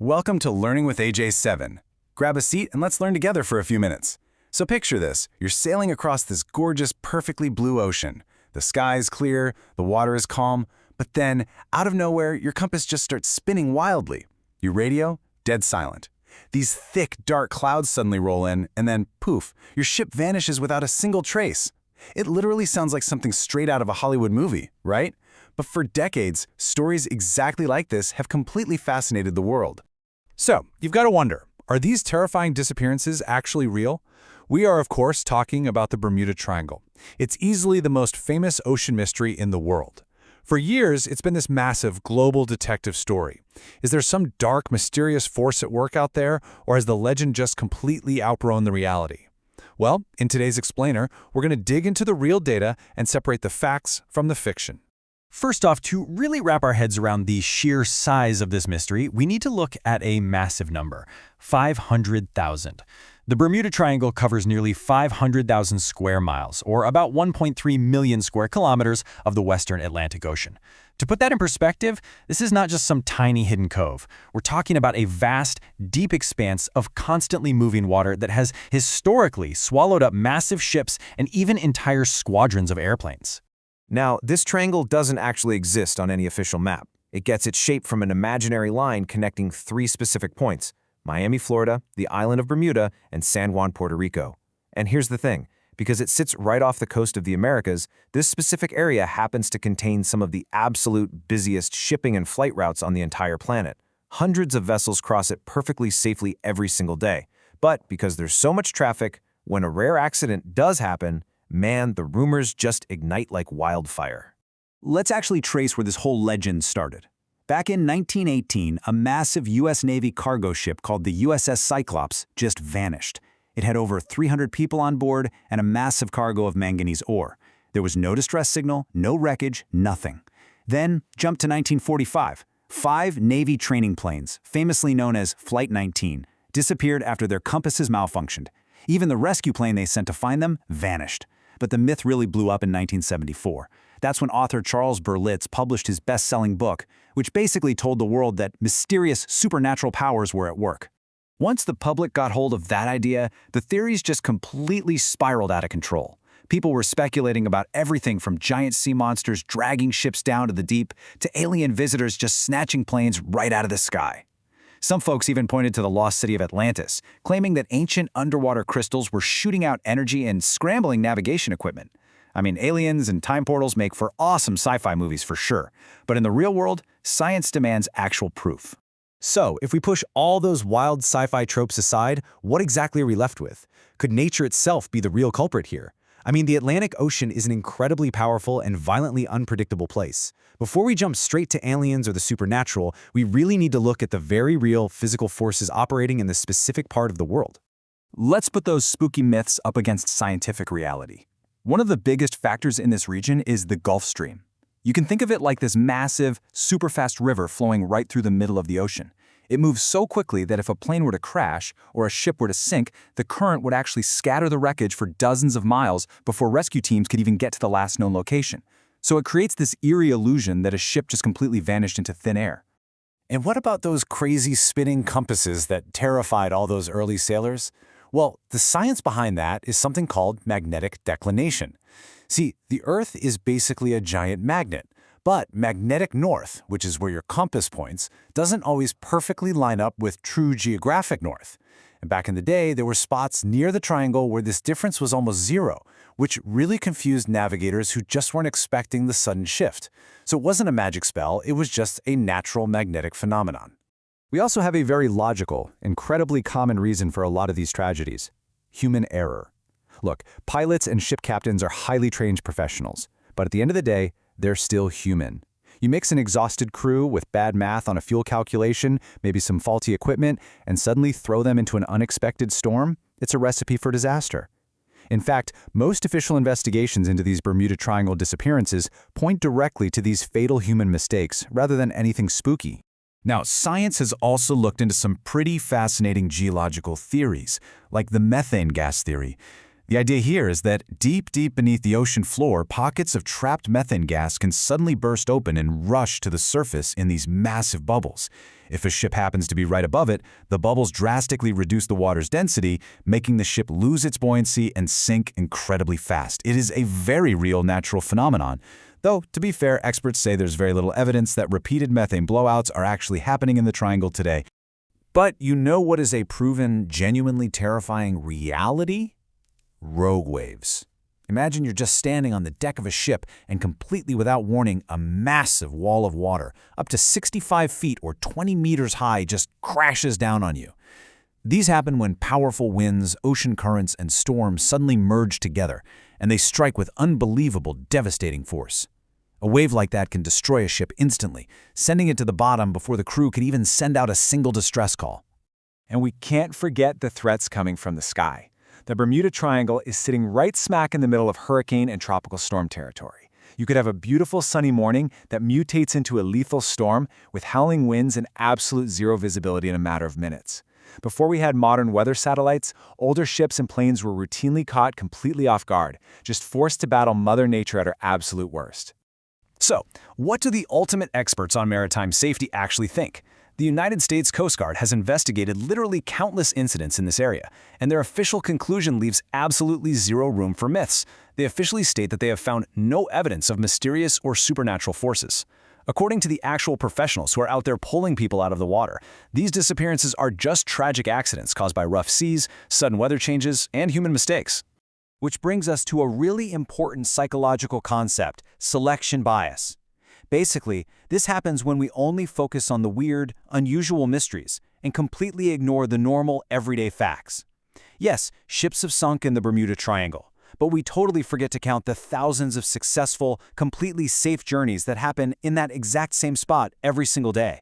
Welcome to Learning with AJ7. Grab a seat and let's learn together for a few minutes. So picture this, you're sailing across this gorgeous, perfectly blue ocean. The sky is clear, the water is calm, but then, out of nowhere, your compass just starts spinning wildly. Your radio, dead silent. These thick, dark clouds suddenly roll in, and then, poof, your ship vanishes without a single trace. It literally sounds like something straight out of a Hollywood movie, right? But for decades, stories exactly like this have completely fascinated the world. So, you've got to wonder, are these terrifying disappearances actually real? We are, of course, talking about the Bermuda Triangle. It's easily the most famous ocean mystery in the world. For years, it's been this massive global detective story. Is there some dark, mysterious force at work out there, or has the legend just completely outgrown the reality? Well, in today's explainer, we're going to dig into the real data and separate the facts from the fiction. First off, to really wrap our heads around the sheer size of this mystery, we need to look at a massive number, 500,000. The Bermuda Triangle covers nearly 500,000 square miles, or about 1.3 million square kilometers of the western Atlantic Ocean. To put that in perspective, this is not just some tiny hidden cove. We're talking about a vast, deep expanse of constantly moving water that has historically swallowed up massive ships and even entire squadrons of airplanes. Now, this triangle doesn't actually exist on any official map. It gets its shape from an imaginary line connecting three specific points: Miami, Florida, the island of Bermuda, and San Juan, Puerto Rico. And here's the thing, because it sits right off the coast of the Americas, this specific area happens to contain some of the absolute busiest shipping and flight routes on the entire planet. Hundreds of vessels cross it perfectly safely every single day. But because there's so much traffic, when a rare accident does happen, man, the rumors just ignite like wildfire. Let's actually trace where this whole legend started. Back in 1918, a massive U.S. Navy cargo ship called the USS Cyclops just vanished. It had over 300 people on board and a massive cargo of manganese ore. There was no distress signal, no wreckage, nothing. Then, jump to 1945. 5 Navy training planes, famously known as Flight 19, disappeared after their compasses malfunctioned. Even the rescue plane they sent to find them vanished. But the myth really blew up in 1974. That's when author Charles Berlitz published his best-selling book, which basically told the world that mysterious supernatural powers were at work. Once the public got hold of that idea, the theories just completely spiraled out of control. People were speculating about everything from giant sea monsters dragging ships down to the deep to alien visitors just snatching planes right out of the sky. Some folks even pointed to the lost city of Atlantis, claiming that ancient underwater crystals were shooting out energy and scrambling navigation equipment. I mean, aliens and time portals make for awesome sci-fi movies for sure, but in the real world, science demands actual proof. So, if we push all those wild sci-fi tropes aside, what exactly are we left with? Could nature itself be the real culprit here? I mean, the Atlantic Ocean is an incredibly powerful and violently unpredictable place. Before we jump straight to aliens or the supernatural, we really need to look at the very real physical forces operating in this specific part of the world. Let's put those spooky myths up against scientific reality. One of the biggest factors in this region is the Gulf Stream. You can think of it like this massive, super-fast river flowing right through the middle of the ocean. It moves so quickly that if a plane were to crash or a ship were to sink, the current would actually scatter the wreckage for dozens of miles before rescue teams could even get to the last known location. So it creates this eerie illusion that a ship just completely vanished into thin air. And what about those crazy spinning compasses that terrified all those early sailors? Well, the science behind that is something called magnetic declination. See, the Earth is basically a giant magnet. But magnetic north, which is where your compass points, doesn't always perfectly line up with true geographic north. And back in the day, there were spots near the triangle where this difference was almost zero, which really confused navigators who just weren't expecting the sudden shift. So it wasn't a magic spell, it was just a natural magnetic phenomenon. We also have a very logical, incredibly common reason for a lot of these tragedies: human error. Look, pilots and ship captains are highly trained professionals, but at the end of the day, they're still human. You mix an exhausted crew with bad math on a fuel calculation, maybe some faulty equipment, and suddenly throw them into an unexpected storm, it's a recipe for disaster. In fact, most official investigations into these Bermuda Triangle disappearances point directly to these fatal human mistakes rather than anything spooky. Now, science has also looked into some pretty fascinating geological theories, like the methane gas theory. The idea here is that deep beneath the ocean floor, pockets of trapped methane gas can suddenly burst open and rush to the surface in these massive bubbles. If a ship happens to be right above it, the bubbles drastically reduce the water's density, making the ship lose its buoyancy and sink incredibly fast. It is a very real natural phenomenon. Though, to be fair, experts say there's very little evidence that repeated methane blowouts are actually happening in the triangle today. But you know what is a proven, genuinely terrifying reality? Rogue waves. Imagine you're just standing on the deck of a ship and completely without warning, a massive wall of water, up to 65 feet or 20 meters high, just crashes down on you. These happen when powerful winds, ocean currents, and storms suddenly merge together, and they strike with unbelievable, devastating force. A wave like that can destroy a ship instantly, sending it to the bottom before the crew could even send out a single distress call. And we can't forget the threats coming from the sky. The Bermuda Triangle is sitting right smack in the middle of hurricane and tropical storm territory. You could have a beautiful sunny morning that mutates into a lethal storm with howling winds and absolute zero visibility in a matter of minutes. Before we had modern weather satellites, older ships and planes were routinely caught completely off guard, just forced to battle Mother Nature at her absolute worst. So, what do the ultimate experts on maritime safety actually think? The United States Coast Guard has investigated literally countless incidents in this area, and their official conclusion leaves absolutely zero room for myths. They officially state that they have found no evidence of mysterious or supernatural forces. According to the actual professionals who are out there pulling people out of the water, these disappearances are just tragic accidents caused by rough seas, sudden weather changes, and human mistakes. Which brings us to a really important psychological concept, selection bias. Basically, this happens when we only focus on the weird, unusual mysteries and completely ignore the normal, everyday facts. Yes, ships have sunk in the Bermuda Triangle, but we totally forget to count the thousands of successful, completely safe journeys that happen in that exact same spot every single day.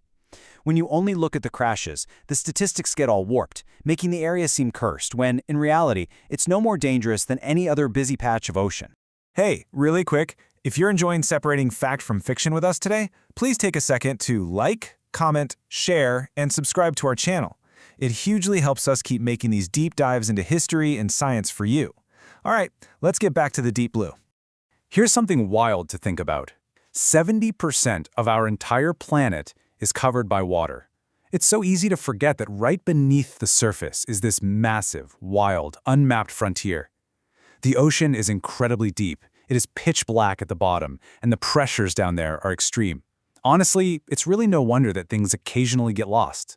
When you only look at the crashes, the statistics get all warped, making the area seem cursed when, in reality, it's no more dangerous than any other busy patch of ocean. Hey, really quick, if you're enjoying separating fact from fiction with us today, please take a second to like, comment, share, and subscribe to our channel. It hugely helps us keep making these deep dives into history and science for you. All right, let's get back to the deep blue. Here's something wild to think about. 70% of our entire planet is covered by water. It's so easy to forget that right beneath the surface is this massive, wild, unmapped frontier. The ocean is incredibly deep. It is pitch black at the bottom, and the pressures down there are extreme. Honestly, it's really no wonder that things occasionally get lost.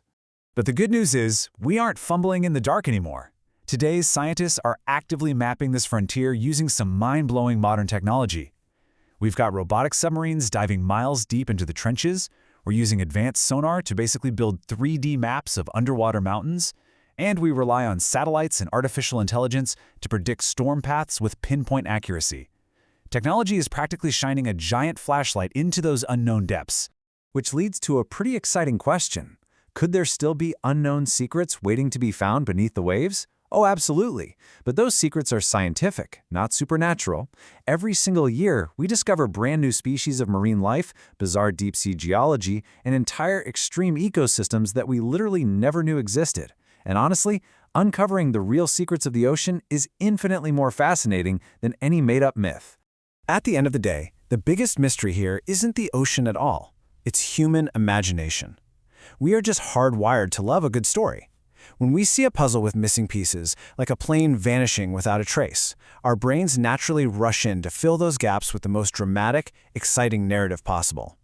But the good news is, we aren't fumbling in the dark anymore. Today's scientists are actively mapping this frontier using some mind-blowing modern technology. We've got robotic submarines diving miles deep into the trenches. We're using advanced sonar to basically build 3D maps of underwater mountains. And we rely on satellites and artificial intelligence to predict storm paths with pinpoint accuracy. Technology is practically shining a giant flashlight into those unknown depths. Which leads to a pretty exciting question. Could there still be unknown secrets waiting to be found beneath the waves? Oh, absolutely. But those secrets are scientific, not supernatural. Every single year, we discover brand new species of marine life, bizarre deep-sea geology, and entire extreme ecosystems that we literally never knew existed. And honestly, uncovering the real secrets of the ocean is infinitely more fascinating than any made-up myth. At the end of the day, the biggest mystery here isn't the ocean at all. It's human imagination. We are just hardwired to love a good story. When we see a puzzle with missing pieces, like a plane vanishing without a trace, our brains naturally rush in to fill those gaps with the most dramatic, exciting narrative possible.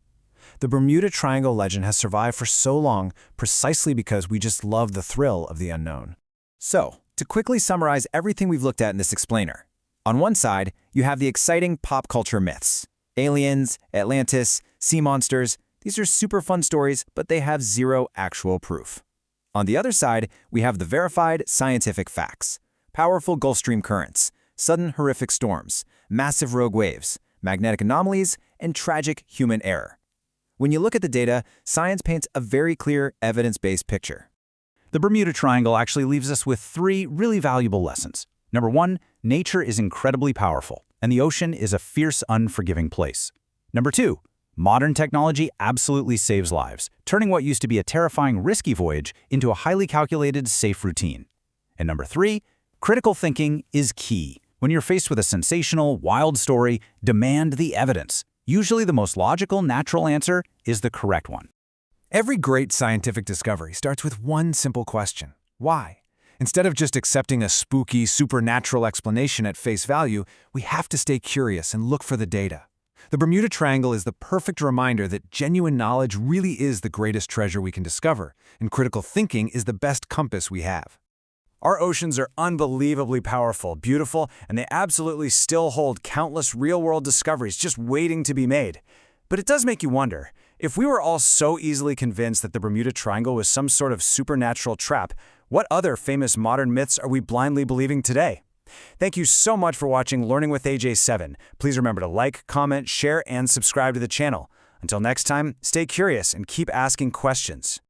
The Bermuda Triangle legend has survived for so long precisely because we just love the thrill of the unknown. So, to quickly summarize everything we've looked at in this explainer. On one side, you have the exciting pop culture myths. Aliens, Atlantis, sea monsters. These are super fun stories, but they have zero actual proof. On the other side, we have the verified scientific facts. Powerful Gulf Stream currents, sudden horrific storms, massive rogue waves, magnetic anomalies, and tragic human error. When you look at the data, science paints a very clear, evidence-based picture. The Bermuda Triangle actually leaves us with 3 really valuable lessons. Number 1, nature is incredibly powerful, and the ocean is a fierce, unforgiving place. Number 2, modern technology absolutely saves lives, turning what used to be a terrifying, risky voyage into a highly calculated, safe routine. And number 3, Critical thinking is key. When you're faced with a sensational, wild story, demand the evidence. Usually the most logical, natural answer is the correct one. Every great scientific discovery starts with one simple question: why? Instead of just accepting a spooky, supernatural explanation at face value, we have to stay curious and look for the data. The Bermuda Triangle is the perfect reminder that genuine knowledge really is the greatest treasure we can discover, and critical thinking is the best compass we have. Our oceans are unbelievably powerful, beautiful, and they absolutely still hold countless real-world discoveries just waiting to be made. But it does make you wonder, if we were all so easily convinced that the Bermuda Triangle was some sort of supernatural trap, what other famous modern myths are we blindly believing today? Thank you so much for watching Learning with AJ7. Please remember to like, comment, share, and subscribe to the channel. Until next time, stay curious and keep asking questions.